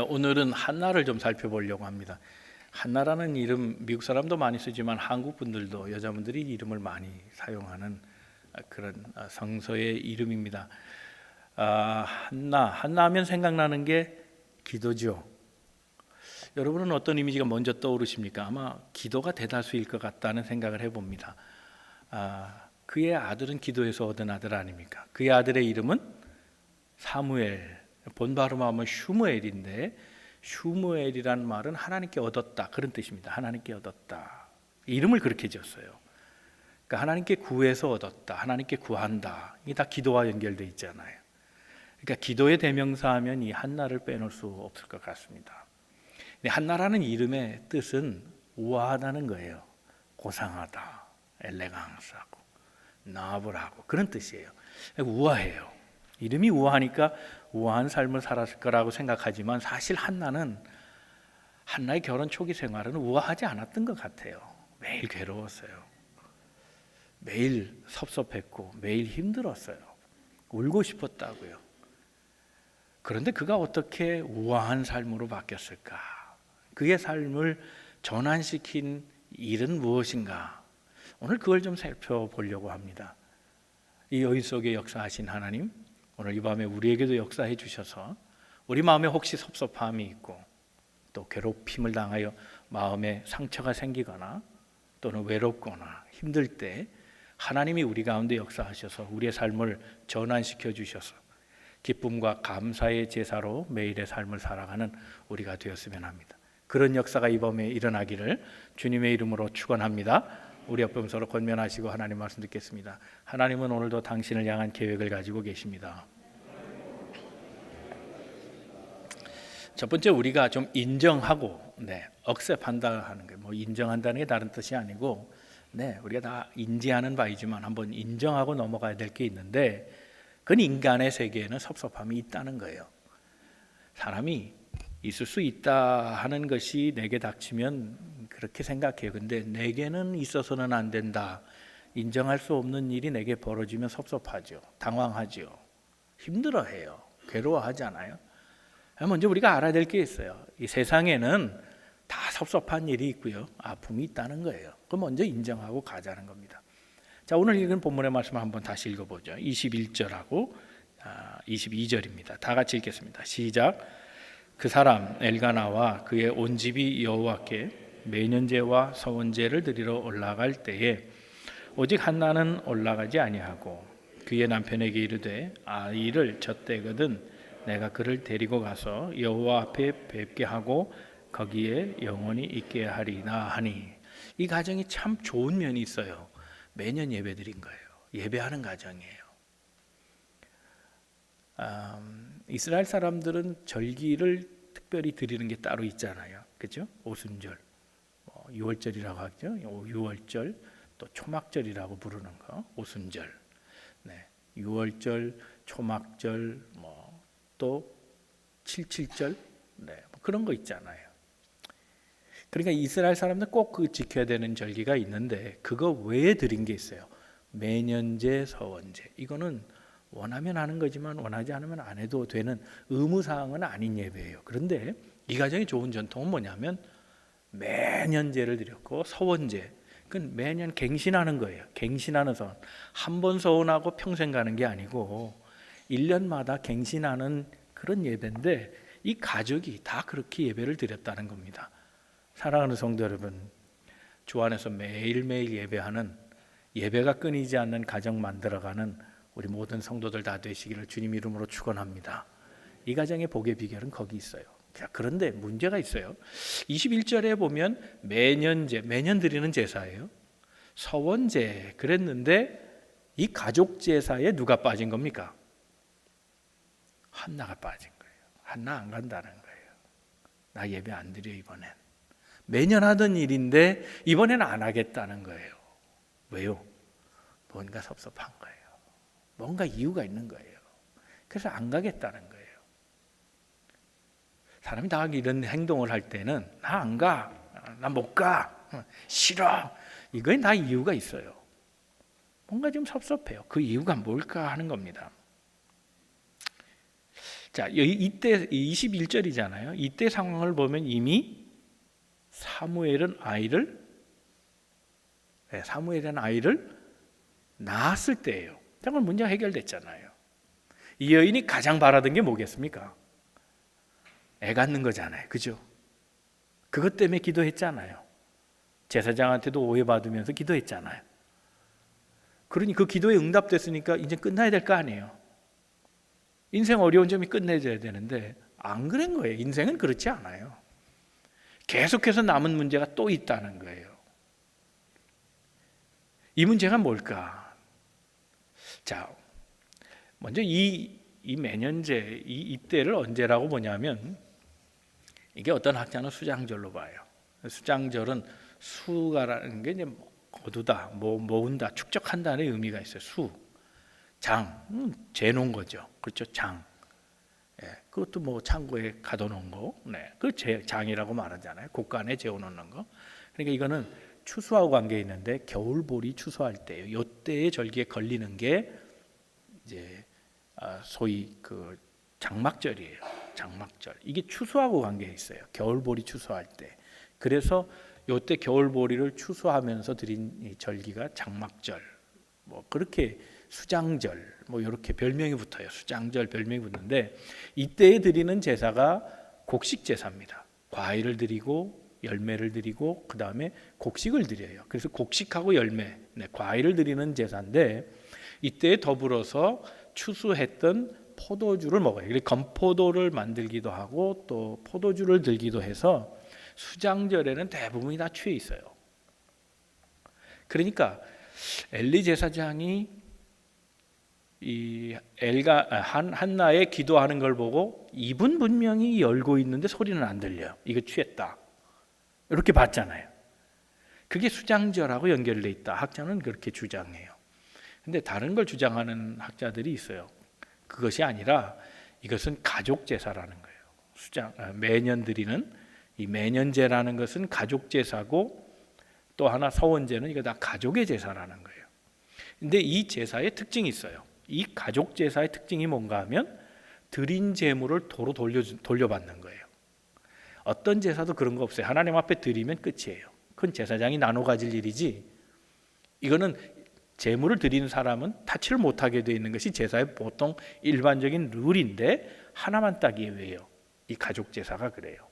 오늘은 한나를 좀 살펴보려고 합니다. 한나라는 이름 미국 사람도 많이 쓰지만 한국 분들도 여자분들이 이름을 많이 사용하는 그런 성서의 이름입니다. 한나 하면 생각나는 게 기도죠. 여러분은 어떤 이미지가 먼저 떠오르십니까? 아마 기도가 대다수일 것 같다는 생각을 해봅니다. 그의 아들은 기도에서 얻은 아들 아닙니까? 그의 아들의 이름은 사무엘, 본 발음하면 슈무엘인데 슈무엘이란 말은 하나님께 얻었다 그런 뜻입니다. 하나님께 얻었다. 이름을 그렇게 지었어요. 그러니까 하나님께 구해서 얻었다. 하나님께 구한다. 이게 다 기도와 연결되어 있잖아요. 그러니까 기도의 대명사하면 이 한나를 빼놓을 수 없을 것 같습니다. 한나라는 이름의 뜻은 우아하다는 거예요. 고상하다, 엘레강스하고 나블하고 그런 뜻이에요. 우아해요. 이름이 우아하니까 우아한 삶을 살았을 거라고 생각하지만 사실 한나의 결혼 초기 생활은 우아하지 않았던 것 같아요. 매일 괴로웠어요. 매일 섭섭했고 매일 힘들었어요. 울고 싶었다고요. 그런데 그가 어떻게 우아한 삶으로 바뀌었을까? 그의 삶을 전환시킨 일은 무엇인가? 오늘 그걸 좀 살펴보려고 합니다. 이 여인 속에 역사하신 하나님, 오늘 이 밤에 우리에게도 역사해 주셔서 우리 마음에 혹시 섭섭함이 있고 또 괴롭힘을 당하여 마음에 상처가 생기거나 또는 외롭거나 힘들 때 하나님이 우리 가운데 역사하셔서 우리의 삶을 전환시켜 주셔서 기쁨과 감사의 제사로 매일의 삶을 살아가는 우리가 되었으면 합니다. 그런 역사가 이 밤에 일어나기를 주님의 이름으로 축원합니다. 우리 옆에 서로 권면하시고 하나님 말씀 듣겠습니다. 하나님은 오늘도 당신을 향한 계획을 가지고 계십니다. 첫 번째 우리가 좀 인정하고 억셉한다 하는 게 인정한다는 게 다른 뜻이 아니고 우리가 다 인지하는 바이지만 한번 인정하고 넘어가야 될 게 있는데 그건 인간의 세계에는 섭섭함이 있다는 거예요. 사람이 있을 수 있다 하는 것이 내게 닥치면 그렇게 생각해요. 근데 내게는 있어서는 안 된다. 인정할 수 없는 일이 내게 벌어지면 섭섭하죠. 당황하죠. 힘들어해요. 괴로워하잖아요. 먼저 우리가 알아야 될 게 있어요. 이 세상에는 다 섭섭한 일이 있고요. 아픔이 있다는 거예요. 그럼 먼저 인정하고 가자는 겁니다. 자, 오늘 읽은 본문의 말씀을 한번 다시 읽어보죠. 21절하고 22절입니다. 다 같이 읽겠습니다. 시작. 그 사람 엘가나와 그의 온 집이 여호와께 매년제와 서원제를 드리러 올라갈 때에 오직 한나는 올라가지 아니하고 그의 남편에게 이르되 아이를 젖대거든 내가 그를 데리고 가서 여호와 앞에 뵙게 하고 거기에 영원히 있게 하리나 하니. 이 가정이 참 좋은 면이 있어요. 매년 예배드린 거예요. 예배하는 가정이에요. 이스라엘 사람들은 절기를 특별히 드리는 게 따로 있잖아요. 그렇죠? 오순절, 6월절이라고 하죠. 6월절, 또 초막절이라고 부르는 거, 오순절, 6월절, 초막절, 또 77절, 그런 거 있잖아요. 그러니까 이스라엘 사람들 꼭 그 지켜야 되는 절기가 있는데 그거 외에 드린 게 있어요. 매년제, 서원제. 이거는 원하면 하는 거지만 원하지 않으면 안 해도 되는 의무사항은 아닌 예배예요. 그런데 이 가정의 좋은 전통은 뭐냐면 매년제를 드렸고 서원제, 그건 매년 갱신하는 거예요. 갱신하는 서원. 한 번 서원하고 평생 가는 게 아니고 1년마다 갱신하는 그런 예배인데 이 가족이 다 그렇게 예배를 드렸다는 겁니다. 사랑하는 성도 여러분, 주 안에서 매일매일 예배하는, 예배가 끊이지 않는 가정 만들어가는 우리 모든 성도들 다 되시기를 주님 이름으로 축원합니다. 이 가정의 복의 비결은 거기 있어요. 자, 그런데 문제가 있어요. 21절에 보면 매년제, 매년 드리는 제사예요. 서원제 그랬는데 이 가족 제사에 누가 빠진 겁니까? 한나가 빠진 거예요. 한나 안 간다는 거예요. 나 예배 안 드려 이번엔. 매년 하던 일인데 이번에는 안 하겠다는 거예요. 왜요? 뭔가 섭섭한 거예요. 뭔가 이유가 있는 거예요. 그래서 안 가겠다는 거예요. 사람이 다 이런 행동을 할 때는 나 안 가, 나 못 가, 싫어. 이거에 다 이유가 있어요. 뭔가 좀 섭섭해요. 그 이유가 뭘까 하는 겁니다. 자, 이때 21절이잖아요. 이때 상황을 보면 이미 사무엘은 아이를 낳았을 때예요. 정말 문제가 해결됐잖아요. 이 여인이 가장 바라던 게 뭐겠습니까? 애 갖는 거잖아요. 그죠? 그것 때문에 기도했잖아요. 제사장한테도 오해받으면서 기도했잖아요. 그러니 그 기도에 응답됐으니까 이제 끝나야 될 거 아니에요. 인생 어려운 점이 끝내줘야 되는데 안 그런 거예요. 인생은 그렇지 않아요. 계속해서 남은 문제가 또 있다는 거예요. 이 문제가 뭘까? 자, 먼저 이 매년제, 이때를 언제라고 보냐면 이게 어떤 학자는 수장절로 봐요. 수장절은 수가라는 게 이제 거두다, 모은다, 축적한다는 의미가 있어요. 수, 장, 재놓은 거죠. 그렇죠, 장. 예, 그것도 뭐 창고에 가둬놓은 거, 네, 그 장이라고 말하잖아요. 곳간에 재워놓는 거. 그러니까 이거는 추수하고 관계 있는데 겨울보리 추수할 때요. 이때의 절기에 걸리는 게 이제 소위 그 장막절이에요. 장막절. 이게 추수하고 관계 있어요. 겨울보리 추수할 때. 그래서 이때 겨울보리를 추수하면서 드린 이 절기가 장막절. 뭐 그렇게 수장절 뭐 이렇게 별명이 붙어요. 수장절 별명이 붙는데 이때에 드리는 제사가 곡식 제사입니다. 과일을 드리고 열매를 드리고 그 다음에 곡식을 드려요. 그래서 곡식하고 열매, 과일을 드리는 제사인데 이때에 더불어서 추수했던 포도주를 먹어요. 그래서 건포도를 만들기도 하고 또 포도주를 들기도 해서 수장절에는 대부분이 다 취해 있어요. 그러니까 엘리 제사장이 이 한나의 기도하는 걸 보고 입은 분명히 열고 있는데 소리는 안 들려요. 이거 취했다. 이렇게 봤잖아요. 그게 수장절하고 연결돼 있다. 학자는 그렇게 주장해요. 근데 다른 걸 주장하는 학자들이 있어요. 그것이 아니라 이것은 가족 제사라는 거예요. 매년 드리는 이 매년제라는 것은 가족 제사고 또 하나 서원제는 이거 다 가족의 제사라는 거예요. 근데 이 제사의 특징이 있어요. 이 가족 제사의 특징이 뭔가 하면 드린 제물을 도로 돌려받는 거예요. 어떤 제사도 그런 거 없어요. 하나님 앞에 드리면 끝이에요. 그건 제사장이 나눠 가질 일이지. 이거는 제물을 드리는 사람은 타치를 못하게 되어 있는 것이 제사의 보통 일반적인 룰인데 하나만 딱 예외예요. 이 가족 제사가 그래요.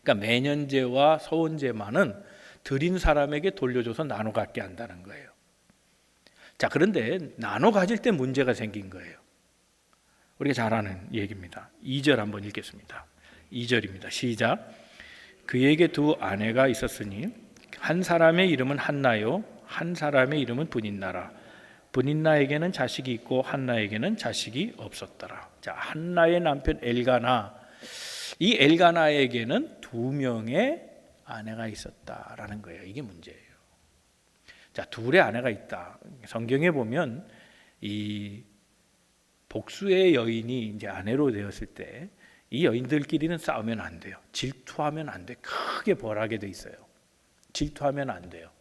그러니까 매년제와 서원제만은 드린 사람에게 돌려줘서 나눠 갖게 한다는 거예요. 자, 그런데 나눠 가질 때 문제가 생긴 거예요. 우리가 잘 아는 얘기입니다. 2절 한번 읽겠습니다. 2절입니다. 시작. 그에게 두 아내가 있었으니 한 사람의 이름은 한나요 한 사람의 이름은 브닌나라. 브닌나에게는 자식이 있고 한나에게는 자식이 없었더라. 자, 한나의 남편 엘가나, 이 엘가나에게는 두 명의 아내가 있었다라는 거예요. 이게 문제예요. 자, 둘의 아내가 있다. 성경에 보면 이 복수의 여인이 이제 아내로 되었을 때 이 여인들끼리는 싸우면 안 돼요. 질투하면 안 돼. 크게 벌하게 돼 있어요. 질투하면 안 돼요.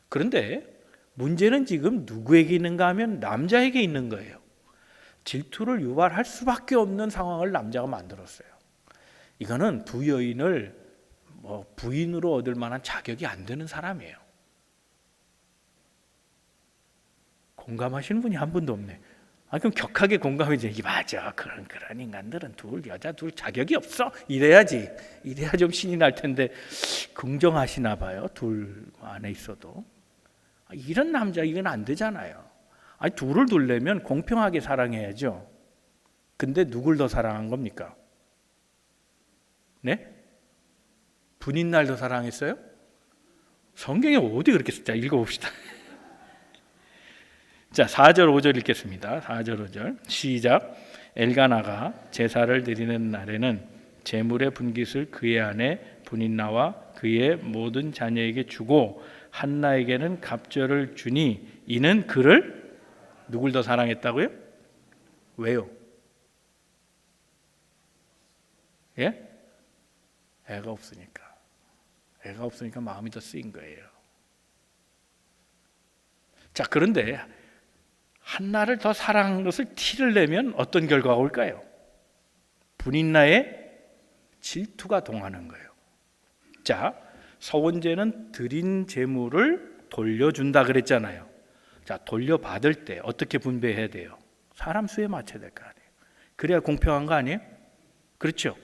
그런데 문제는 지금 누구에게 있는가 하면 남자에게 있는 거예요. 질투를 유발할 수밖에 없는 상황을 남자가 만들었어요. 이거는 두 여인을 부인으로 얻을 만한 자격이 안 되는 사람이에요. 공감하시는 분이 한 분도 없네. 그럼 격하게 공감해줘. 이게 맞아. 그런 인간들은 여자 둘 자격이 없어. 이래야 좀 신이 날 텐데 긍정하시나 봐요. 둘 안에 있어도. 이런 남자 이건 안 되잖아요. 둘을 둘려면 공평하게 사랑해야죠. 근데 누굴 더 사랑한 겁니까? 네? 분인날 더 사랑했어요? 성경에 어디 그렇게 써? 자, 읽어봅시다. 자, 4절 5절 읽겠습니다. 4절 5절 시작. 엘가나가 제사를 드리는 날에는 제물의 분깃을 그의 아내 브닌나와 그의 모든 자녀에게 주고 한나에게는 갑절을 주니 이는 그를 누굴 더 사랑했다고요? 왜요? 예? 애가 없으니까 마음이 더 쓰인 거예요. 자, 그런데 한나를 더 사랑한 것을 티를 내면 어떤 결과가 올까요? 분인나의 질투가 동하는 거예요. 자, 서원제는 드린 재물을 돌려준다 그랬잖아요. 자, 돌려받을 때 어떻게 분배해야 돼요? 사람 수에 맞춰야 될 거 아니에요. 그래야 공평한 거 아니에요? 그렇죠?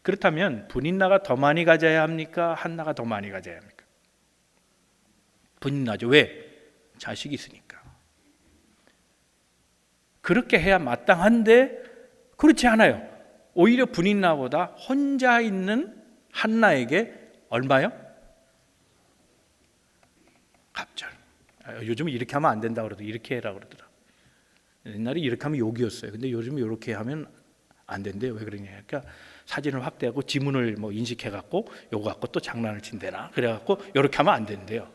그렇다면 분인나가 더 많이 가져야 합니까? 한나가 더 많이 가져야 합니까? 분인나죠. 왜? 자식이 있으니까. 그렇게 해야 마땅한데 그렇지 않아요. 오히려 분인나보다 혼자 있는 한나에게 얼마요? 갑절. 요즘은 이렇게 하면 안 된다 그러더라고요. 이렇게 해라 그러더라고요. 옛날에 이렇게 하면 욕이었어요. 근데 요즘은 이렇게 하면 안 된대요. 왜 그러냐? 그러니까 사진을 확대하고 지문을 뭐 인식해갖고 요거 갖고 또 장난을 친대나 그래갖고 이렇게 하면 안 된대요.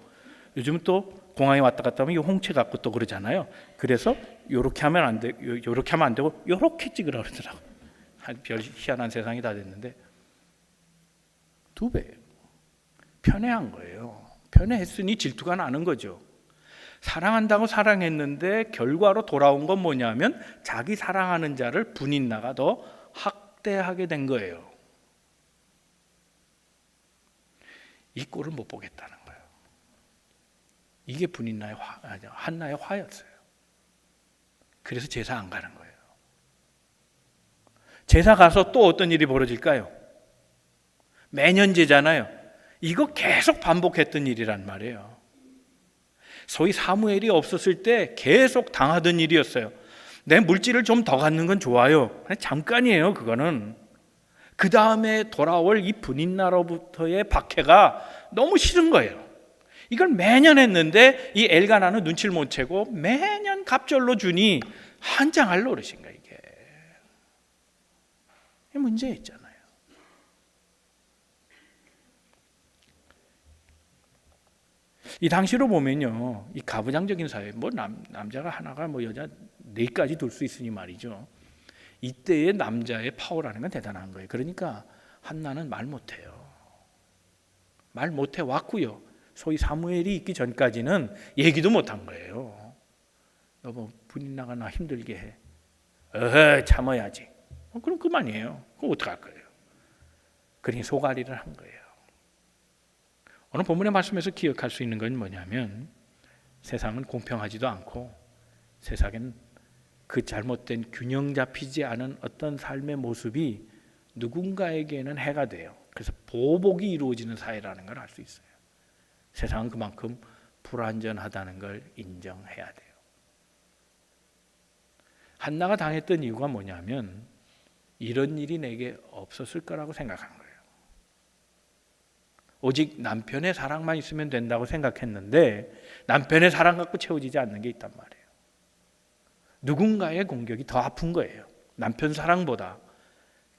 요즘은 또 공항에 왔다 갔다 하면 이 홍채 갖고 또 그러잖아요. 그래서 요렇게 하면 안 돼, 요렇게 하면 안 되고 요렇게 찍으라 그러더라고. 별 희한한 세상이 다 됐는데 2배 편애한 거예요. 편애했으니 질투가 나는 거죠. 사랑한다고 사랑했는데 결과로 돌아온 건 뭐냐면 자기 사랑하는 자를 분인나가 더 학대하게 된 거예요. 이 꼴을 못 보겠다는 거예요. 이게 분인나의 한나의 화였어요. 그래서 제사 안 가는 거예요. 제사 가서 또 어떤 일이 벌어질까요? 매년제잖아요. 이거 계속 반복했던 일이란 말이에요. 소위 사무엘이 없었을 때 계속 당하던 일이었어요. 내 물질을 좀 더 갖는 건 좋아요. 잠깐이에요. 그거는. 그 다음에 돌아올 이 분인나로부터의 박해가 너무 싫은 거예요. 이걸 매년 했는데 이 엘가나는 눈치를 못 채고 매년 갑절로 주니 한장할 노릇인가 이게. 이 문제 있잖아요. 이 당시로 보면요, 이 가부장적인 사회, 뭐 남자가 하나가 뭐 여자 4까지 둘 수 있으니 말이죠. 이때의 남자의 파워라는 건 대단한 거예요. 그러니까 한나는 말 못해요. 말 못해 왔고요. 소위 사무엘이 있기 전까지는 얘기도 못한 거예요. 여보, 분인나가 나 힘들게 해. 참아야지. 그럼 그만이에요. 그럼 어떡할 거예요? 그러니 소가리를 한 거예요. 오늘 본문의 말씀에서 기억할 수 있는 건 뭐냐면 세상은 공평하지도 않고 세상엔 그 잘못된 균형 잡히지 않은 어떤 삶의 모습이 누군가에게는 해가 돼요. 그래서 보복이 이루어지는 사회라는 걸 알 수 있어요. 세상은 그만큼 불완전하다는 걸 인정해야 돼요. 한나가 당했던 이유가 뭐냐면 이런 일이 내게 없었을 거라고 생각한 거예요. 오직 남편의 사랑만 있으면 된다고 생각했는데 남편의 사랑 갖고 채워지지 않는 게 있단 말이에요. 누군가의 공격이 더 아픈 거예요. 남편 사랑보다.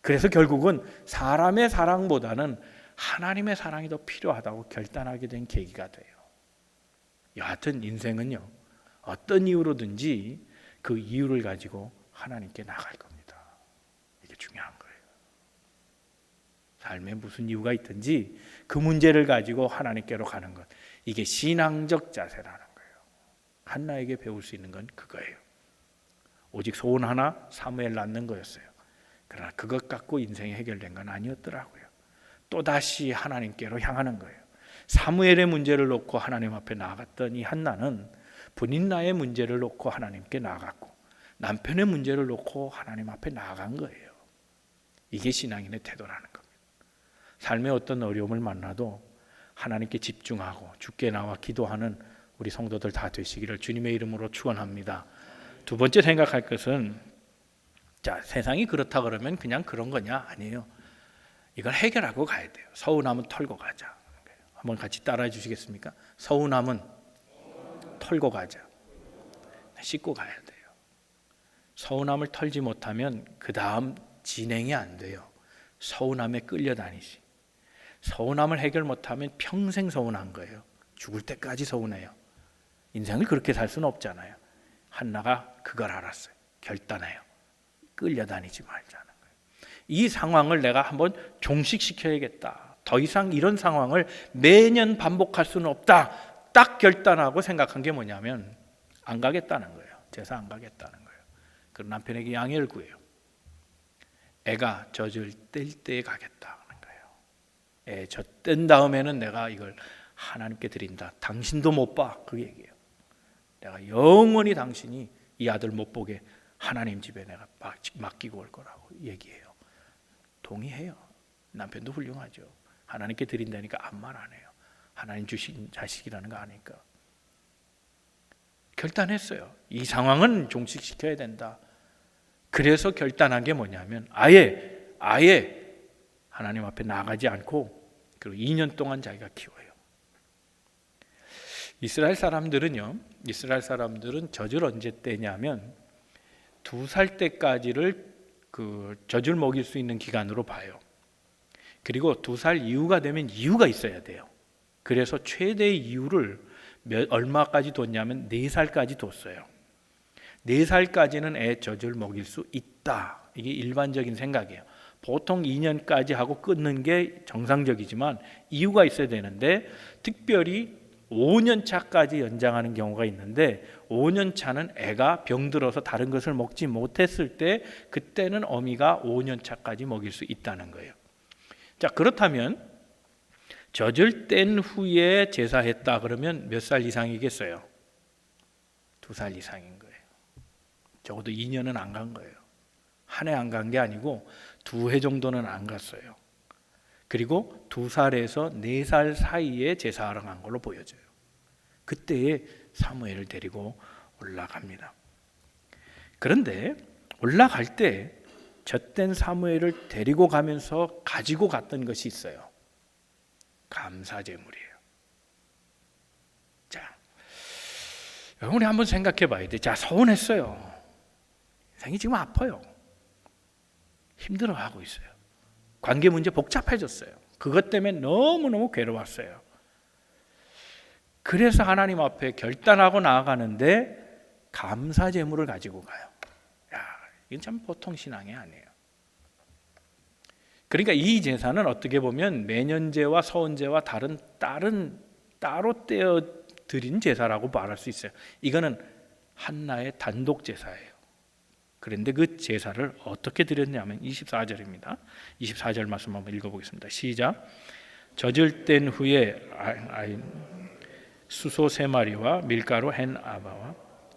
그래서 결국은 사람의 사랑보다는 하나님의 사랑이 더 필요하다고 결단하게 된 계기가 돼요. 여하튼 인생은요, 어떤 이유로든지 그 이유를 가지고 하나님께 나갈 겁니다. 이게 중요한 거예요. 삶에 무슨 이유가 있든지 그 문제를 가지고 하나님께로 가는 것, 이게 신앙적 자세라는 거예요. 한나에게 배울 수 있는 건 그거예요. 오직 소원 하나 사무엘 낳는 거였어요. 그러나 그것 갖고 인생이 해결된 건 아니었더라고요. 또다시 하나님께로 향하는 거예요. 사무엘의 문제를 놓고 하나님 앞에 나아갔던 이 한나는 분인나의 문제를 놓고 하나님께 나아갔고 남편의 문제를 놓고 하나님 앞에 나아간 거예요. 이게 신앙인의 태도라는 겁니다. 삶의 어떤 어려움을 만나도 하나님께 집중하고 주께 나와 기도하는 우리 성도들 다 되시기를 주님의 이름으로 축원합니다. 두 번째 생각할 것은, 자, 세상이 그렇다 그러면 그냥 그런 거냐? 아니에요. 이걸 해결하고 가야 돼요. 서운함은 털고 가자. 한번 같이 따라해 주시겠습니까? 서운함은 털고 가자. 씻고 가야 돼요. 서운함을 털지 못하면 그 다음 진행이 안 돼요. 서운함에 끌려다니시. 서운함을 해결 못하면 평생 서운한 거예요. 죽을 때까지 서운해요. 인생을 그렇게 살 수는 없잖아요. 한나가 그걸 알았어요. 결단해요. 끌려다니지 말자는 거예요. 이 상황을 내가 한번 종식시켜야겠다. 더 이상 이런 상황을 매년 반복할 수는 없다. 딱 결단하고 생각한 게 뭐냐면 안 가겠다는 거예요. 제사 안 가겠다는 거예요. 그럼 남편에게 양해를 구해요. 애가 젖을 뗄 때에 가겠다 하는 거예요. 애 젖 뗀 다음에는 내가 이걸 하나님께 드린다. 당신도 못 봐. 그 얘기예요. 내가 영원히 당신이 이 아들 못 보게 하나님 집에 내가 맡기고 올 거라고 얘기해요. 동의해요. 남편도 훌륭하죠. 하나님께 드린다니까 아무 말 안 해요. 하나님 주신 자식이라는 거 아니까. 결단했어요. 이 상황은 종식시켜야 된다. 그래서 결단한 게 뭐냐면 아예 하나님 앞에 나가지 않고 그리고 2년 동안 자기가 키워요. 이스라엘 사람들은 젖을 언제 떼냐면 2살 때까지를 그 젖을 먹일 수 있는 기간으로 봐요. 그리고 2살 이후가 되면 이유가 있어야 돼요. 그래서 최대의 이유를 얼마까지 뒀냐면 4살까지 뒀어요. 4살까지는 애 젖을 먹일 수 있다. 이게 일반적인 생각이에요. 보통 2년까지 하고 끊는 게 정상적이지만 이유가 있어야 되는데 특별히 5년 차까지 연장하는 경우가 있는데 5년 차는 애가 병들어서 다른 것을 먹지 못했을 때 그때는 어미가 5년 차까지 먹일 수 있다는 거예요. 자, 그렇다면 젖을 뗀 후에 제사했다 그러면 몇 살 이상이겠어요? 2살 이상인 거예요. 적어도 2년은 안 간 거예요. 한 해 안 간 게 아니고 2해 정도는 안 갔어요. 그리고 2살에서 4살 사이에 제사하러 간 걸로 보여져요. 그때에 사무엘을 데리고 올라갑니다. 그런데 올라갈 때 젖된 사무엘을 데리고 가면서 가지고 갔던 것이 있어요. 감사제물이에요. 자, 여러분이 한번 생각해 봐야 돼. 자, 서운했어요. 인생이 지금 아파요. 힘들어하고 있어요. 관계 문제 복잡해졌어요. 그것 때문에 너무너무 괴로웠어요. 그래서 하나님 앞에 결단하고 나아가는데 감사 제물을 가지고 가요. 야, 이건 참 보통 신앙이 아니에요. 그러니까 이 제사는 어떻게 보면 매년제와 서원제와 다른 따로 떼어 드린 제사라고 말할 수 있어요. 이거는 한나의 단독 제사예요. 그런데 그 제사를 어떻게 드렸냐면 24절입니다. 24절 말씀 한번 읽어보겠습니다. 시작. 젖을 뗀 후에 수소 3마리와 밀가루 한 아바와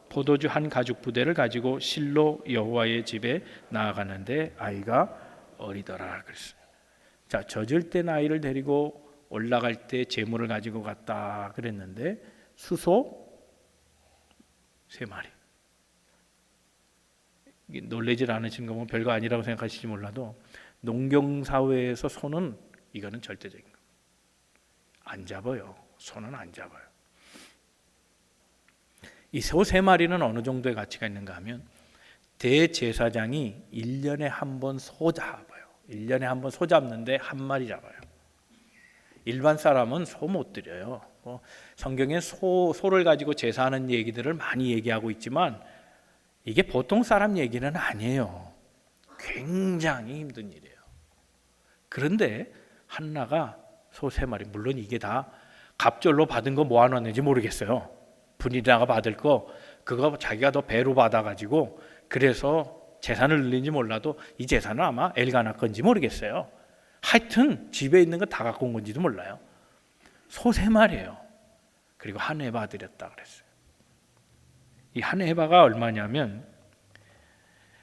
포도주 한 가죽 부대를 가지고 실로 여호와의 집에 나아가는데 아이가 어리더라 그랬어요. 자, 젖을 뗀 아이를 데리고 올라갈 때 제물을 가지고 갔다 그랬는데 수소 3마리. 놀라질 않으시는 거 보면 별거 아니라고 생각하실지 몰라도 농경사회에서 소는 이거는 절대적인 거. 안 잡아요. 소는 안 잡아요. 이 소 3마리는 어느 정도의 가치가 있는가 하면 대제사장이 1년에 한 번 소 잡아요. 1년에 한 번 소 잡는데 한 마리 잡아요. 일반 사람은 소 못 드려요. 성경에 소를 가지고 제사하는 얘기들을 많이 얘기하고 있지만 이게 보통 사람 얘기는 아니에요. 굉장히 힘든 일이에요. 그런데 한나가 소 3마리, 물론 이게 다 갑절로 받은 거 모아놨는지 모르겠어요. 분이라가 받을 거 그거 자기가 더 배로 받아가지고 그래서 재산을 늘린지 몰라도 이 재산은 아마 엘가나 건지 모르겠어요. 하여튼 집에 있는 거 다 갖고 온 건지도 몰라요. 소 3마리예요. 그리고 한 에바 드렸다 그랬어요. 이 한 에바가 얼마냐면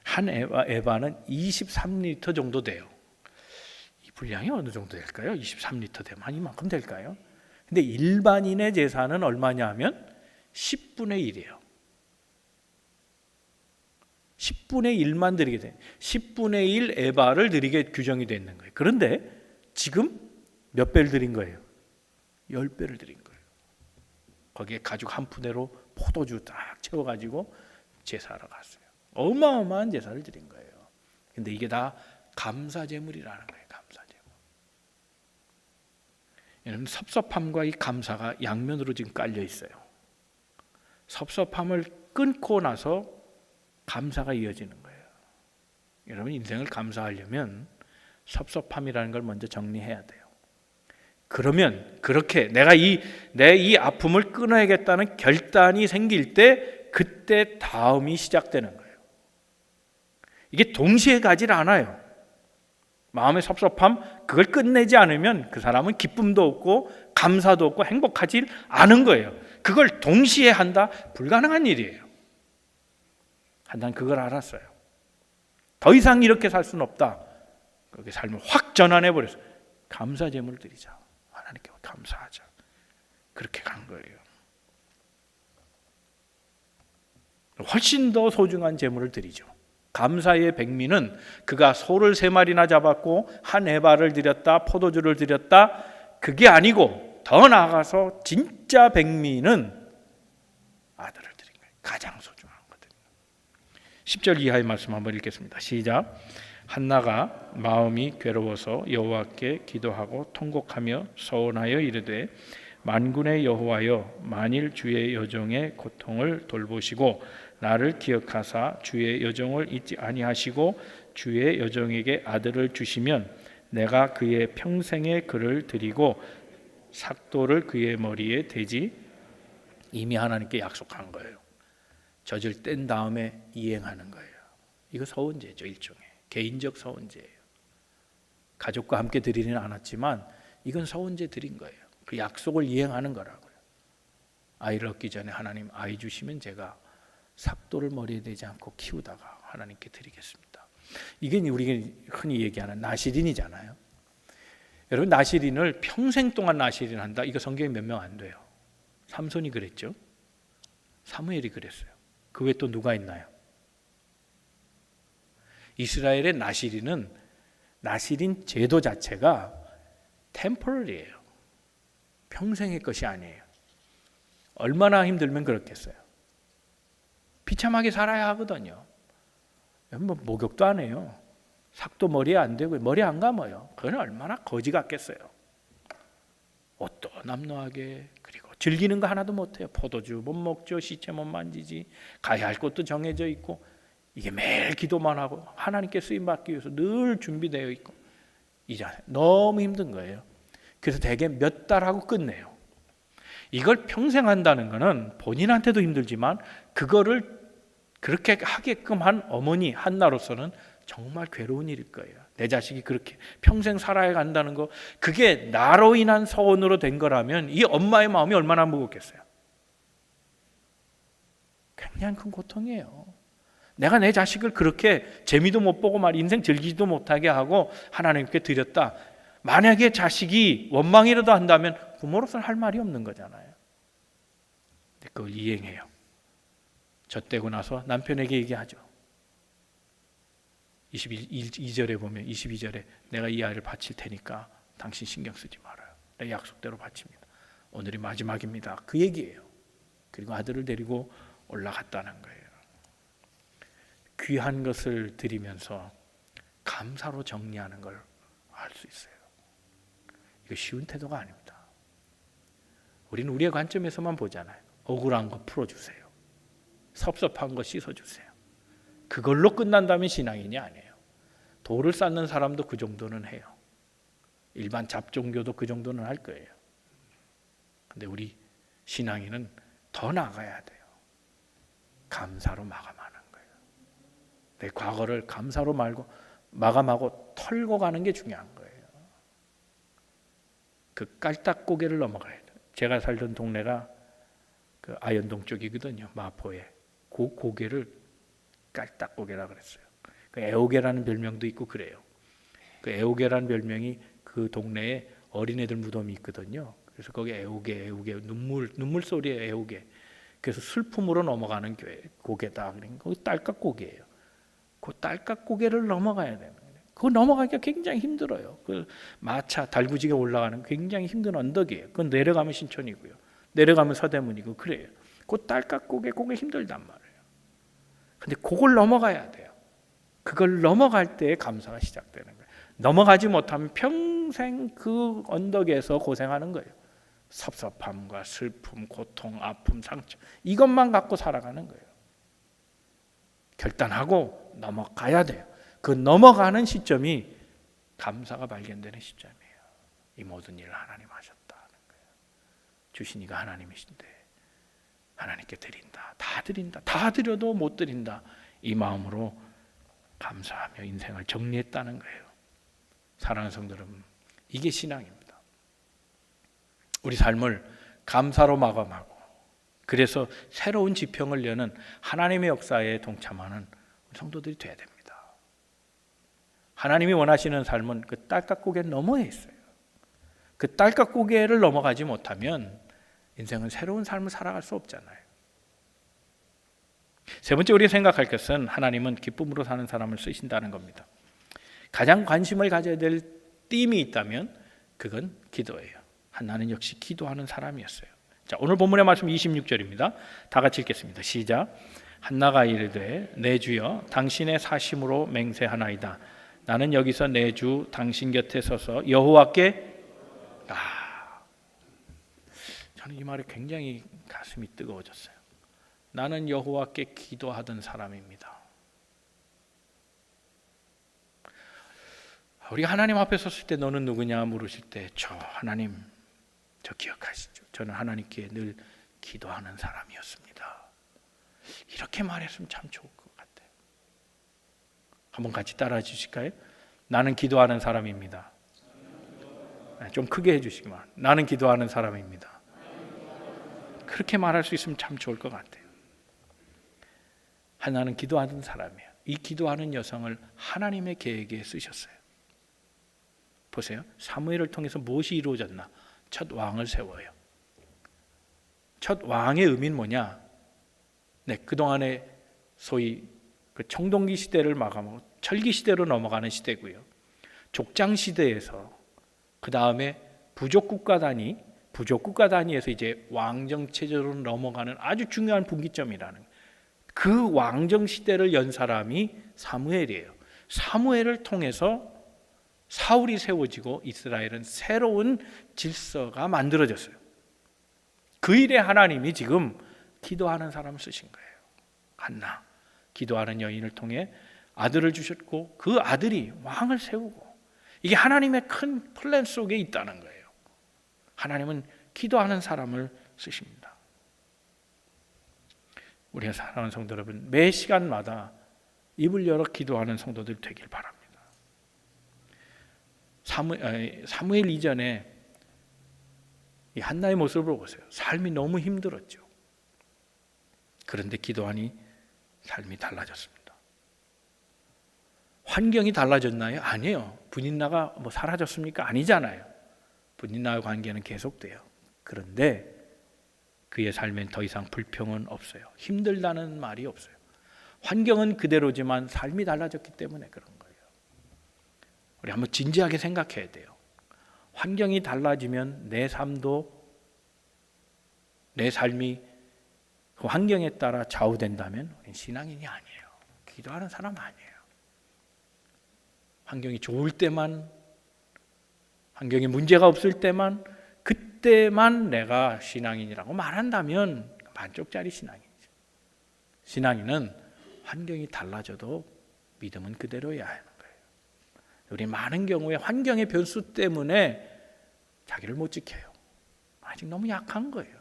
한 에바는 23리터 정도 돼요. 이 분량이 어느 정도 될까요? 23리터 되면 한 이만큼 될까요? 근데 일반인의 제사는 얼마냐 하면 10분의 1이에요. 10분의 1만 드리게 돼. 10분의 1 에바를 드리게 규정이 되어 있는 거예요. 그런데 지금 몇 배를 드린 거예요? 10배를 드린 거예요. 거기에 가죽 한 푸대로 포도주 딱 채워가지고 제사하러 갔어요. 어마어마한 제사를 드린 거예요. 근데 이게 다 감사제물이라는 거예요. 감사제물. 여러분, 섭섭함과 이 감사가 양면으로 지금 깔려 있어요. 섭섭함을 끊고 나서 감사가 이어지는 거예요. 여러분, 인생을 감사하려면 섭섭함이라는 걸 먼저 정리해야 돼요. 그러면 그렇게 내 이 아픔을 끊어야겠다는 결단이 생길 때 그때 다음이 시작되는 거예요. 이게 동시에 가질 않아요. 마음의 섭섭함, 그걸 끝내지 않으면 그 사람은 기쁨도 없고 감사도 없고 행복하지 않은 거예요. 그걸 동시에 한다? 불가능한 일이에요. 난 그걸 알았어요. 더 이상 이렇게 살 수는 없다. 그렇게 삶을 확 전환해 버렸어요. 감사 제물을 드리자. 하나님께 감사하자. 그렇게 간 거예요. 훨씬 더 소중한 제물을 드리죠. 감사의 백미는 그가 소를 3마리나 잡았고 한 에바를 드렸다, 포도주를 드렸다, 그게 아니고 더 나아가서 진짜 백미는 아들을 드린 거예요. 가장 소중한 거거든요. 10절 이하의 말씀 한번 읽겠습니다. 시작. 한나가 마음이 괴로워서 여호와께 기도하고 통곡하며 서원하여 이르되 만군의 여호와여, 만일 주의 여종의 고통을 돌보시고 나를 기억하사 주의 여종을 잊지 아니하시고 주의 여종에게 아들을 주시면 내가 그의 평생의 그를 드리고 삭도를 그의 머리에 대지. 이미 하나님께 약속한 거예요. 젖을 뗀 다음에 이행하는 거예요. 이거 서원제죠. 일종의 개인적 서원제예요. 가족과 함께 드리지는 않았지만 이건 서원제 드린 거예요. 그 약속을 이행하는 거라고요. 아이를 얻기 전에 하나님 아이 주시면 제가 삭도를 머리에 대지 않고 키우다가 하나님께 드리겠습니다. 이게 우리가 흔히 얘기하는 나시린이잖아요. 여러분, 나시린을 평생 동안 나시린 한다. 이거 성경에 몇 명 안 돼요. 삼손이 그랬죠. 사무엘이 그랬어요. 그 외에 또 누가 있나요? 이스라엘의 나시린은 나시린 제도 자체가 템포럴이에요. 평생의 것이 아니에요. 얼마나 힘들면 그렇겠어요. 비참하게 살아야 하거든요. 뭐 목욕도 안 해요. 삭도 머리에 안 대고 머리 안 감아요. 그건 얼마나 거지 같겠어요. 옷도 남루하게, 그리고 즐기는 거 하나도 못해요. 포도주 못 먹죠. 시체 못 만지지. 가야 할 곳도 정해져 있고, 이게 매일 기도만 하고 하나님께 쓰임받기 위해서 늘 준비되어 있고, 이제 너무 힘든 거예요. 그래서 대개 몇 달 하고 끝내요. 이걸 평생 한다는 것은 본인한테도 힘들지만 그거를 그렇게 하게끔 한 어머니 한나로서는 정말 괴로운 일일 거예요. 내 자식이 그렇게 평생 살아야 간다는 거, 그게 나로 인한 서원으로 된 거라면 이 엄마의 마음이 얼마나 무겁겠어요. 굉장히 큰 고통이에요. 내가 내 자식을 그렇게 재미도 못 보고 말 인생 즐기지도 못하게 하고 하나님께 드렸다. 만약에 자식이 원망이라도 한다면 부모로서는 할 말이 없는 거잖아요. 근데 그걸 이행해요. 젖대고 나서 남편에게 얘기하죠. 22절에 보면 22절에 내가 이 아이를 바칠 테니까 당신 신경 쓰지 말아요. 내 약속대로 바칩니다. 오늘이 마지막입니다. 그 얘기예요. 그리고 아들을 데리고 올라갔다는 거예요. 귀한 것을 드리면서 감사로 정리하는 걸 알 수 있어요. 이거 쉬운 태도가 아닙니다. 우리는 우리의 관점에서만 보잖아요. 억울한 거 풀어주세요. 섭섭한 거 씻어주세요. 그걸로 끝난다면 신앙인이 아니에요. 돌을 쌓는 사람도 그 정도는 해요. 일반 잡종교도 그 정도는 할 거예요. 근데 우리 신앙인은 더 나가야 돼요. 감사로 마감하는 거예요. 내 과거를 감사로 마감하고 털고 가는 게 중요한 거예요. 그 깔딱고개를 넘어가야 돼요. 제가 살던 동네가 그 아현동 쪽이거든요. 마포에. 그 고개를 깔딱고개라 그랬어요. 그 애호개라는 별명도 있고 그래요. 그 애호개라는 별명이 그 동네에 어린애들 무덤이 있거든요. 그래서 거기 애호개 눈물 소리에 애호개. 그래서 슬픔으로 넘어가는 고개다. 그러니까 거기 딸깍고개예요. 그 딸깍고개를 넘어가야 되는 거예요. 그거 넘어가기가 굉장히 힘들어요. 그 마차 달구지게 올라가는 굉장히 힘든 언덕이에요. 그건 내려가면 신촌이고요. 내려가면 서대문이고 그래요. 그 딸깍고개 그게 힘들단 말이에요. 근데 그걸 넘어가야 돼요. 그걸 넘어갈 때 감사가 시작되는 거예요. 넘어가지 못하면 평생 그 언덕에서 고생하는 거예요. 섭섭함과 슬픔, 고통, 아픔, 상처 이것만 갖고 살아가는 거예요. 결단하고 넘어가야 돼요. 그 넘어가는 시점이 감사가 발견되는 시점이에요. 이 모든 일을 하나님 하셨다는 거예요. 주신 이가 하나님이신데 하나님께 드린다. 다 드린다. 다 드려도 못 드린다. 이 마음으로 감사하며 인생을 정리했다는 거예요. 사랑하는 성도 여러분, 이게 신앙입니다. 우리 삶을 감사로 마감하고 그래서 새로운 지평을 여는 하나님의 역사에 동참하는 성도들이 돼야 됩니다. 하나님이 원하시는 삶은 그 딸깍고개 너머에 있어요. 그 딸깍고개를 넘어가지 못하면 인생은 새로운 삶을 살아갈 수 없잖아요. 세 번째 우리가 생각할 것은 하나님은 기쁨으로 사는 사람을 쓰신다는 겁니다. 가장 관심을 가져야 될 띠임이 있다면 그건 기도예요. 한나는 역시 기도하는 사람이었어요. 자, 오늘 본문의 말씀 26절입니다. 다 같이 읽겠습니다. 시작. 한나가 이르되 내 주여 당신의 사심으로 맹세하나이다. 나는 여기서 내 주 당신 곁에 서서 여호와께 저는 이 말에 굉장히 가슴이 뜨거워졌어요. 나는 여호와께 기도하던 사람입니다. 우리가 하나님 앞에 섰을 때 너는 누구냐 물으실 때 저 하나님, 저 기억하시죠? 저는 하나님께 늘 기도하는 사람이었습니다. 이렇게 말했으면 참 좋을 것 같아요. 한번 같이 따라해 주실까요? 나는 기도하는 사람입니다. 좀 크게 해주시기 바랍니다. 나는 기도하는 사람입니다. 그렇게 말할 수 있으면 참 좋을 것 같아요. 하나는 기도하는 사람이에요. 이 기도하는 여성을 하나님의 계획에 쓰셨어요. 보세요. 사무엘을 통해서 무엇이 이루어졌나? 첫 왕을 세워요. 첫 왕의 의미는 뭐냐? 네, 그동안에 소위 그 청동기 시대를 마감하고 철기 시대로 넘어가는 시대고요. 족장 시대에서 그 다음에 부족국가 단위에서 이제 왕정 체제로 넘어가는 아주 중요한 분기점이라는 그 왕정 시대를 연 사람이 사무엘이에요. 사무엘을 통해서 사울이 세워지고 이스라엘은 새로운 질서가 만들어졌어요. 그 일에 하나님이 지금 기도하는 사람을 쓰신 거예요. 한나, 기도하는 여인을 통해 아들을 주셨고 그 아들이 왕을 세우고 이게 하나님의 큰 플랜 속에 있다는 거예요. 하나님은 기도하는 사람을 쓰십니다. 우리가 사랑하는 성도 여러분, 매 시간마다 입을 열어 기도하는 성도들 되길 바랍니다. 사무엘 이전에 이 한나의 모습을 보세요. 삶이 너무 힘들었죠. 그런데 기도하니 삶이 달라졌습니다. 환경이 달라졌나요? 아니에요. 분인나가 뭐 사라졌습니까? 아니잖아요. 분인나의 관계는 계속돼요. 그런데 그의 삶엔 더 이상 불평은 없어요. 힘들다는 말이 없어요. 환경은 그대로지만 삶이 달라졌기 때문에 그런 거예요. 우리 한번 진지하게 생각해야 돼요. 환경이 달라지면 내 삶도, 내 삶이 그 환경에 따라 좌우된다면 우리는 신앙인이 아니에요. 기도하는 사람 아니에요. 환경이 좋을 때만, 환경에 문제가 없을 때만, 그때만 내가 신앙인이라고 말한다면 반쪽짜리 신앙이죠. 신앙인은 환경이 달라져도 믿음은 그대로여야 하는 거예요. 우리 많은 경우에 환경의 변수 때문에 자기를 못 지켜요. 아직 너무 약한 거예요.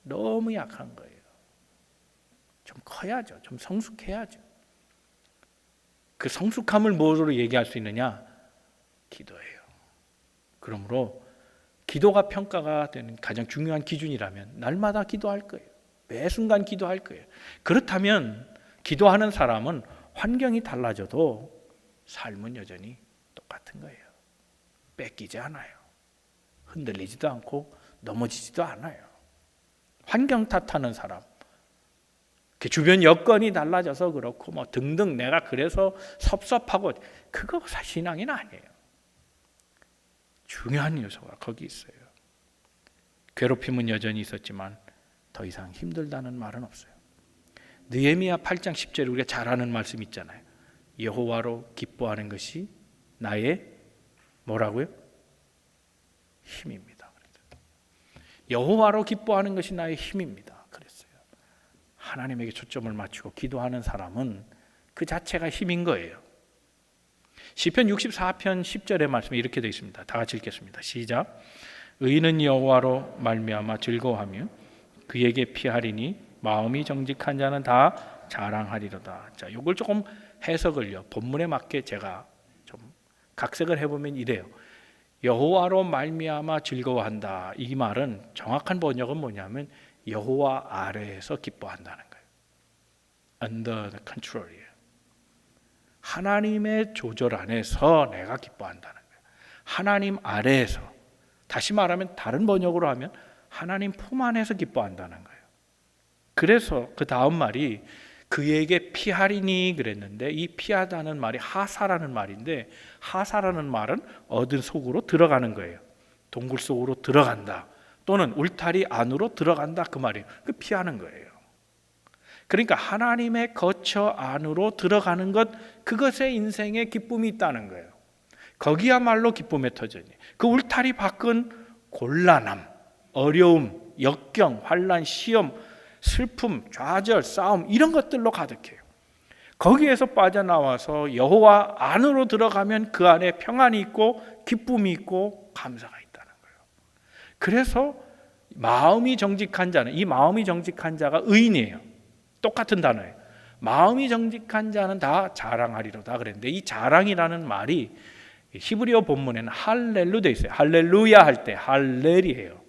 너무 약한 거예요. 좀 커야죠. 좀 성숙해야죠. 그 성숙함을 무엇으로 얘기할 수 있느냐? 기도예요. 그러므로 기도가 평가가 되는 가장 중요한 기준이라면 날마다 기도할 거예요. 매 순간 기도할 거예요. 그렇다면 기도하는 사람은 환경이 달라져도 삶은 여전히 똑같은 거예요. 뺏기지 않아요. 흔들리지도 않고 넘어지지도 않아요. 환경 탓하는 사람, 주변 여건이 달라져서 그렇고 뭐 등등 내가 그래서 섭섭하고 그거 신앙인 아니에요. 중요한 요소가 거기 있어요. 괴롭힘은 여전히 있었지만 더 이상 힘들다는 말은 없어요. 느헤미야 8장 10절에 우리가 잘 아는 말씀 있잖아요. 여호와로 기뻐하는 것이 나의 뭐라고요? 힘입니다. 여호와로 기뻐하는 것이 나의 힘입니다. 그랬어요. 하나님에게 초점을 맞추고 기도하는 사람은 그 자체가 힘인 거예요. 시편 64편 10절의 말씀에 이렇게 되어 있습니다. 다 같이 읽겠습니다. 시작. 의인은 여호와로 말미암아 즐거워하며 그에게 피하리니 마음이 정직한 자는 다 자랑하리로다. 자, 이걸 조금 해석을요 본문에 맞게 제가 좀 각색을 해보면 이래요. 여호와로 말미암아 즐거워한다. 이 말은 정확한 번역은 뭐냐면 여호와 아래에서 기뻐한다는 거예요. Under the control이에요. 하나님의 조절 안에서 내가 기뻐한다는 거예요. 하나님 아래에서, 다시 말하면 다른 번역으로 하면 하나님 품 안에서 기뻐한다는 거예요. 그래서 그 다음 말이 그에게 피하리니 그랬는데, 이 피하다는 말이 하사라는 말인데, 하사라는 말은 어둠 속으로 들어가는 거예요. 동굴 속으로 들어간다, 또는 울타리 안으로 들어간다, 그 말이에요. 그 피하는 거예요. 그러니까 하나님의 거처 안으로 들어가는 것, 그것에 인생에 기쁨이 있다는 거예요. 거기야말로 기쁨의 터전이에요. 그 울타리 밖은 곤란함, 어려움, 역경, 환난, 시험, 슬픔, 좌절, 싸움, 이런 것들로 가득해요. 거기에서 빠져나와서 여호와 안으로 들어가면 그 안에 평안이 있고 기쁨이 있고 감사가 있다는 거예요. 그래서 마음이 정직한 자는, 이 마음이 정직한 자가 의인이에요. 똑같은 단어예요. 마음이 정직한 자는 다 자랑하리로다 그랬는데, 이 자랑이라는 말이 히브리어 본문에는 할렐루 돼 있어요. 할렐루야 할 때 할렐이에요.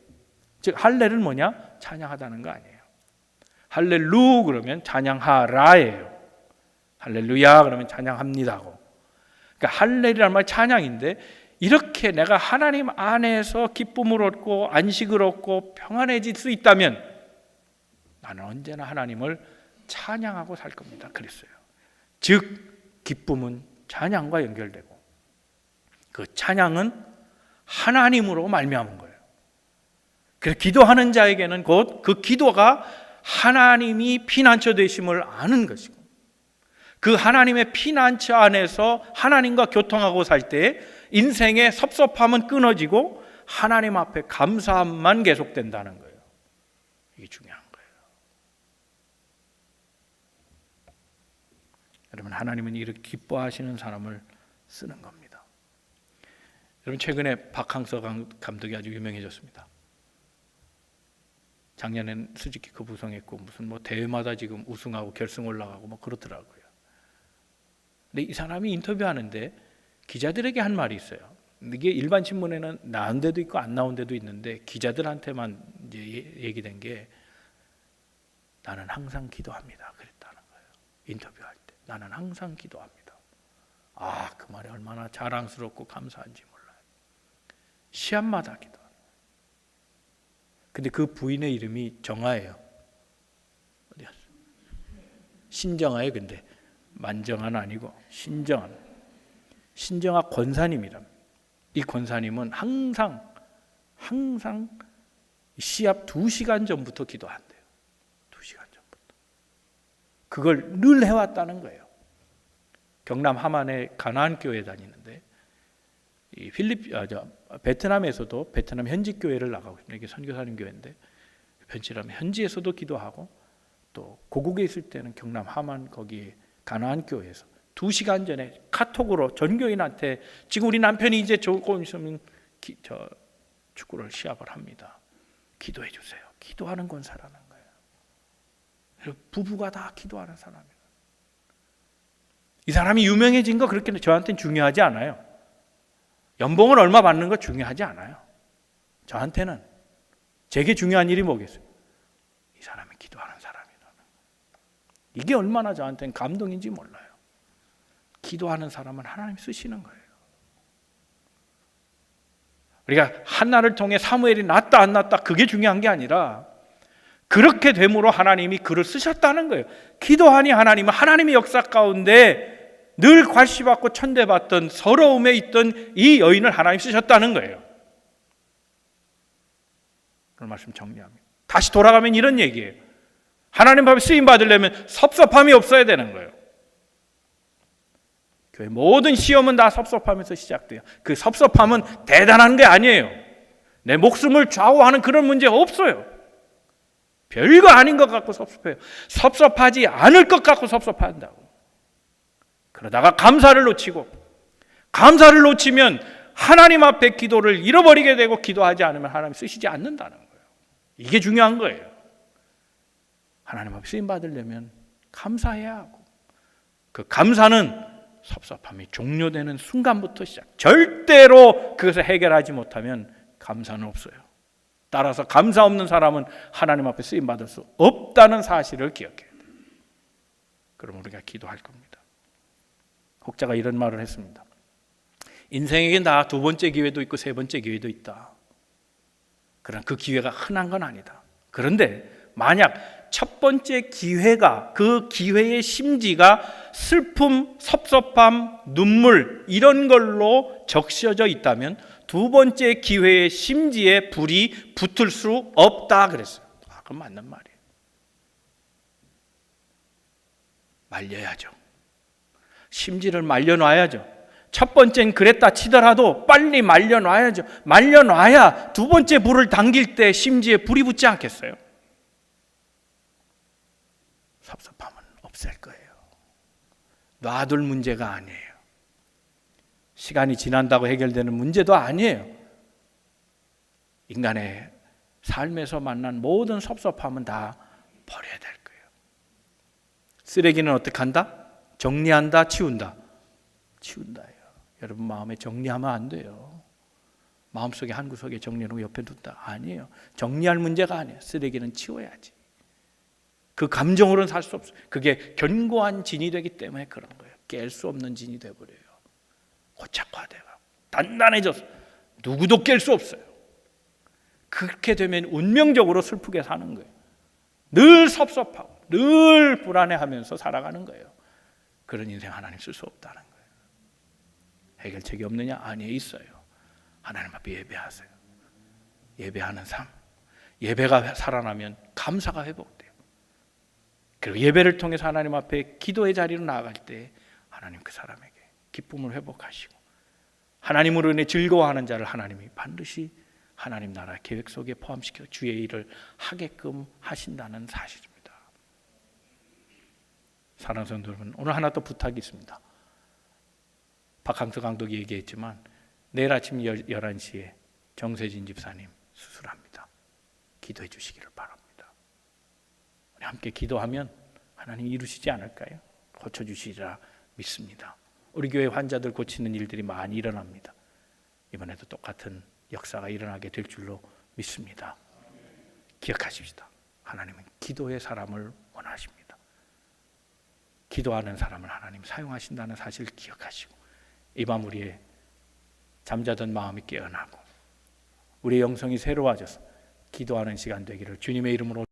즉 할렐은 뭐냐? 찬양하다는 거 아니에요. 할렐루 그러면 찬양하라예요. 할렐루야 그러면 찬양합니다고. 그러니까 할렐이라는 말 찬양인데, 이렇게 내가 하나님 안에서 기쁨을 얻고 안식을 얻고 평안해질 수 있다면 나는 언제나 하나님을 찬양하고 살 겁니다. 그랬어요. 즉 기쁨은 찬양과 연결되고, 그 찬양은 하나님으로 말미암은 거예요. 그래서 기도하는 자에게는 곧 그 기도가 하나님이 피난처 되심을 아는 것이고, 그 하나님의 피난처 안에서 하나님과 교통하고 살 때 인생의 섭섭함은 끊어지고 하나님 앞에 감사함만 계속된다는 거예요. 이게 중요한 거예요. 여러분, 하나님은 이렇게 기뻐하시는 사람을 쓰는 겁니다. 여러분, 최근에 박항서 감독이 아주 유명해졌습니다. 작년엔 수지키크 부상했고 무슨 뭐 대회마다 지금 우승하고 결승 올라가고 뭐 그렇더라고요. 근데 이 사람이 인터뷰하는데 기자들에게 한 말이 있어요. 이게 일반 신문에는 나온 데도 있고 안 나온 데도 있는데, 기자들한테만 이제 얘기된 게, 나는 항상 기도합니다 그랬다는 거예요. 인터뷰할 때 나는 항상 기도합니다. 아, 그 말이 얼마나 자랑스럽고 감사한지 몰라요. 시합마다 기도. 근데 그 부인의 이름이 정아예요. 어디 갔어? 신정아예요. 근데 만정아는 아니고 신정아. 신정아 권사님이랍니다. 이 권사님은 항상 시합 2시간 전부터 기도한대요. 2시간 전부터. 그걸 늘 해왔다는 거예요. 경남 함안의 가나안 교회 다니는데, 이 베트남에서도 베트남 현지 교회를 나가고 있습니다. 이게 선교사님 교회인데, 베트남 현지에서도 기도하고, 또 고국에 있을 때는 경남 함안 거기 가나안 교회에서 2시간 전에 카톡으로 전교인한테, 지금 우리 남편이 이제 조금 있으면 축구를 시합을 합니다. 기도해 주세요. 기도하는 권사라는 거예요. 부부가 다 기도하는 사람이에요. 이 사람이 유명해진 거 그렇게 저한테는 중요하지 않아요. 연봉을 얼마 받는 거 중요하지 않아요. 저한테는 제게 중요한 일이 뭐겠어요? 이 사람이 기도하는 사람이라는 거. 이게 얼마나 저한테는 감동인지 몰라요. 기도하는 사람은 하나님 쓰시는 거예요. 우리가 한나를 통해 사무엘이 낫다 안 낫다 그게 중요한 게 아니라, 그렇게 됨으로 하나님이 그를 쓰셨다는 거예요. 기도하니 하나님은 하나님의 역사 가운데 늘 괄시받고 천대받던 서러움에 있던 이 여인을 하나님 쓰셨다는 거예요. 그런 말씀 정리합니다. 다시 돌아가면 이런 얘기예요. 하나님 앞에 쓰임 받으려면 섭섭함이 없어야 되는 거예요. 교회 모든 시험은 다 섭섭함에서 시작돼요. 그 섭섭함은 대단한 게 아니에요. 내 목숨을 좌우하는 그런 문제가 없어요. 별거 아닌 것 같고 섭섭해요. 섭섭하지 않을 것 같고 섭섭한다고. 그러다가 감사를 놓치고, 감사를 놓치면 하나님 앞에 기도를 잃어버리게 되고, 기도하지 않으면 하나님 쓰시지 않는다는 거예요. 이게 중요한 거예요. 하나님 앞에 쓰임 받으려면 감사해야 하고, 그 감사는 섭섭함이 종료되는 순간부터 시작. 절대로 그것을 해결하지 못하면 감사는 없어요. 따라서 감사 없는 사람은 하나님 앞에 쓰임 받을 수 없다는 사실을 기억해야 돼요. 그럼 우리가 기도할 겁니다. 혹자가 이런 말을 했습니다. 인생에게 다 두 번째 기회도 있고 세 번째 기회도 있다. 그러나 그 기회가 흔한 건 아니다. 그런데 만약 첫 번째 기회가, 그 기회의 심지가 슬픔, 섭섭함, 눈물 이런 걸로 적셔져 있다면 두 번째 기회의 심지에 불이 붙을 수 없다 그랬어요. 그건 맞는 말이에요. 말려야죠. 심지를 말려놔야죠. 첫 번째는 그랬다 치더라도 빨리 말려놔야죠. 말려놔야 두 번째 불을 당길 때 심지에 불이 붙지 않겠어요? 섭섭함은 없을 거예요. 놔둘 문제가 아니에요. 시간이 지난다고 해결되는 문제도 아니에요. 인간의 삶에서 만난 모든 섭섭함은 다 버려야 될 거예요. 쓰레기는 어떻게 한다? 정리한다, 치운다. 치운다예요. 여러분 마음에 정리하면 안 돼요. 마음속에 한 구석에 정리하고 옆에 둔다. 아니에요. 정리할 문제가 아니에요. 쓰레기는 치워야지. 그 감정으로는 살 수 없어요. 그게 견고한 진이 되기 때문에 그런 거예요. 깰 수 없는 진이 돼버려요. 고착화되고 단단해져서 누구도 깰 수 없어요. 그렇게 되면 운명적으로 슬프게 사는 거예요. 늘 섭섭하고 늘 불안해하면서 살아가는 거예요. 그런 인생 하나님 쓸 수 없다는 거예요. 해결책이 없느냐? 아니에요. 있어요. 하나님 앞에 예배하세요. 예배하는 삶. 예배가 살아나면 감사가 회복돼요. 그리고 예배를 통해서 하나님 앞에 기도의 자리로 나아갈 때 하나님 그 사람에게 기쁨을 회복하시고 하나님으로 인해 즐거워하는 자를 하나님이 반드시 하나님 나라 계획 속에 포함시켜 주의 일을 하게끔 하신다는 사실입니다. 사랑하는 성도 여러분, 오늘 하나 또 부탁이 있습니다. 박항서 감독이 얘기했지만 내일 아침 11시에 정세진 집사님 수술합니다. 기도해 주시기를 바랍니다. 우리 함께 기도하면 하나님 이루시지 않을까요? 고쳐주시리라 믿습니다. 우리 교회 환자들 고치는 일들이 많이 일어납니다. 이번에도 똑같은 역사가 일어나게 될 줄로 믿습니다. 기억하십시다. 하나님은 기도의 사람을 원하십니다. 기도하는 사람을 하나님 사용하신다는 사실을 기억하시고 이 밤 우리의 잠자던 마음이 깨어나고 우리의 영성이 새로워져서 기도하는 시간 되기를 주님의 이름으로